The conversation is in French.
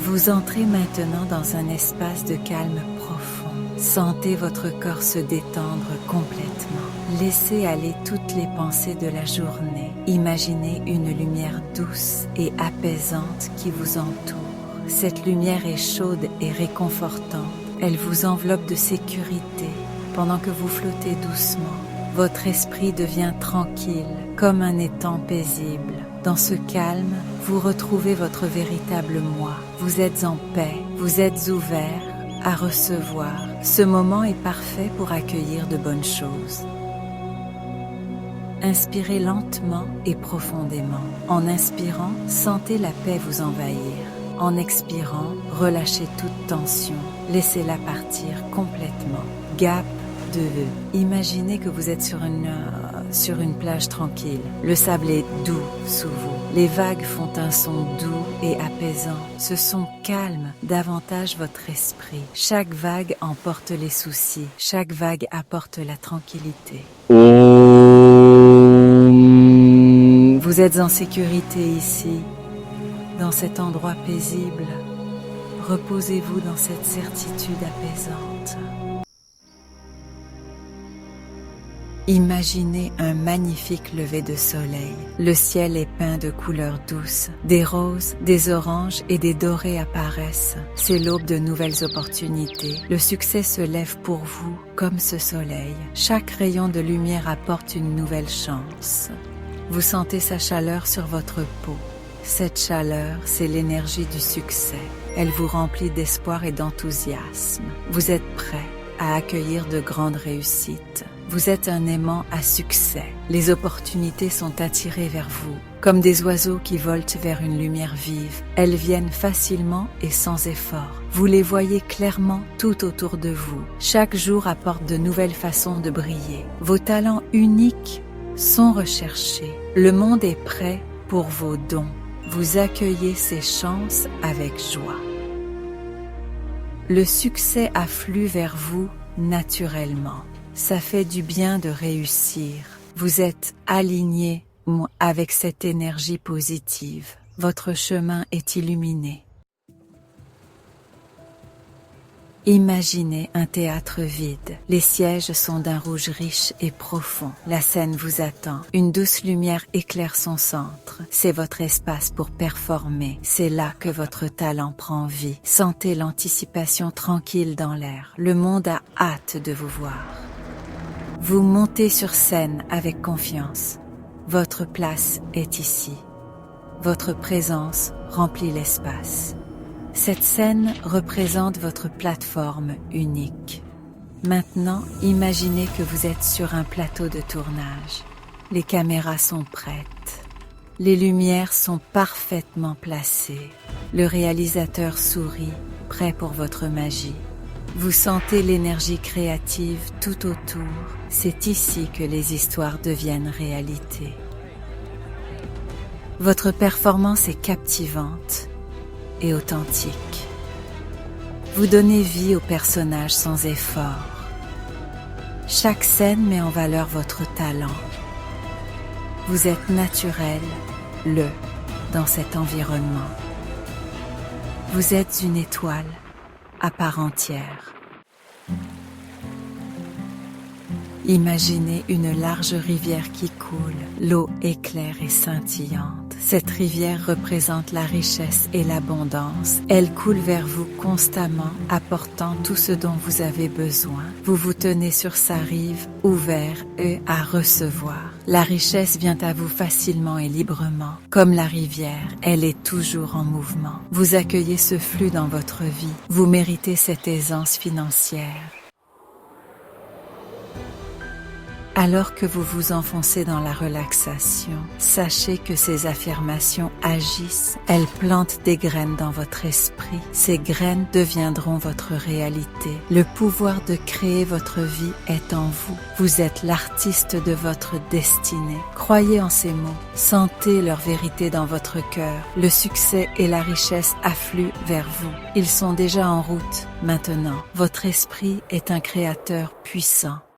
Vous entrez maintenant dans un espace de calme profond. Sentez votre corps se détendre complètement. Laissez aller toutes les pensées de la journée. Imaginez une lumière douce et apaisante qui vous entoure. Cette lumière est chaude et réconfortante. Elle vous enveloppe de sécurité pendant que vous flottez doucement. Votre esprit devient tranquille, comme un étang paisible. Dans ce calme, vous retrouvez votre véritable moi. Vous êtes en paix, vous êtes ouvert à recevoir. Ce moment est parfait pour accueillir de bonnes choses. Inspirez lentement et profondément. En inspirant, sentez la paix vous envahir. En expirant, relâchez toute tension. Laissez-la partir complètement. Gap 2. Imaginez que vous êtes sur une plage tranquille. Le sable est doux sous vous. Les vagues font un son doux et apaisant. Ce son calme davantage votre esprit. Chaque vague emporte les soucis. Chaque vague apporte la tranquillité. Vous êtes en sécurité ici, dans cet endroit paisible. Reposez-vous dans cette certitude apaisante. Imaginez un magnifique lever de soleil. Le ciel est peint de couleurs douces. Des roses, des oranges et des dorés apparaissent. C'est l'aube de nouvelles opportunités. Le succès se lève pour vous comme ce soleil. Chaque rayon de lumière apporte une nouvelle chance. Vous sentez sa chaleur sur votre peau. Cette chaleur, c'est l'énergie du succès. Elle vous remplit d'espoir et d'enthousiasme. Vous êtes prêt à accueillir de grandes réussites. Vous êtes un aimant à succès. Les opportunités sont attirées vers vous, comme des oiseaux qui volent vers une lumière vive. Elles viennent facilement et sans effort. Vous les voyez clairement tout autour de vous. Chaque jour apporte de nouvelles façons de briller. Vos talents uniques sont recherchés. Le monde est prêt pour vos dons. Vous accueillez ces chances avec joie. Le succès afflue vers vous naturellement. Ça fait du bien de réussir. Vous êtes aligné avec cette énergie positive. Votre chemin est illuminé. Imaginez un théâtre vide. Les sièges sont d'un rouge riche et profond. La scène vous attend. Une douce lumière éclaire son centre. C'est votre espace pour performer. C'est là que votre talent prend vie. Sentez l'anticipation tranquille dans l'air. Le monde a hâte de vous voir. Vous montez sur scène avec confiance. Votre place est ici. Votre présence remplit l'espace. Cette scène représente votre plateforme unique. Maintenant, imaginez que vous êtes sur un plateau de tournage. Les caméras sont prêtes. Les lumières sont parfaitement placées. Le réalisateur sourit, prêt pour votre magie. Vous sentez l'énergie créative tout autour. C'est ici que les histoires deviennent réalité. Votre performance est captivante et authentique. Vous donnez vie au personnage sans effort. Chaque scène met en valeur votre talent. Vous êtes naturel, dans cet environnement. Vous êtes une étoile à part entière. Imaginez une large rivière qui coule. L'eau est claire et scintillante. Cette rivière représente la richesse et l'abondance. Elle coule vers vous constamment, apportant tout ce dont vous avez besoin. Vous vous tenez sur sa rive, ouvert et à recevoir. La richesse vient à vous facilement et librement. Comme la rivière, elle est toujours en mouvement. Vous accueillez ce flux dans votre vie. Vous méritez cette aisance financière. Alors que vous vous enfoncez dans la relaxation, sachez que ces affirmations agissent. Elles plantent des graines dans votre esprit. Ces graines deviendront votre réalité. Le pouvoir de créer votre vie est en vous. Vous êtes l'artiste de votre destinée. Croyez en ces mots. Sentez leur vérité dans votre cœur. Le succès et la richesse affluent vers vous. Ils sont déjà en route. Maintenant, votre esprit est un créateur puissant.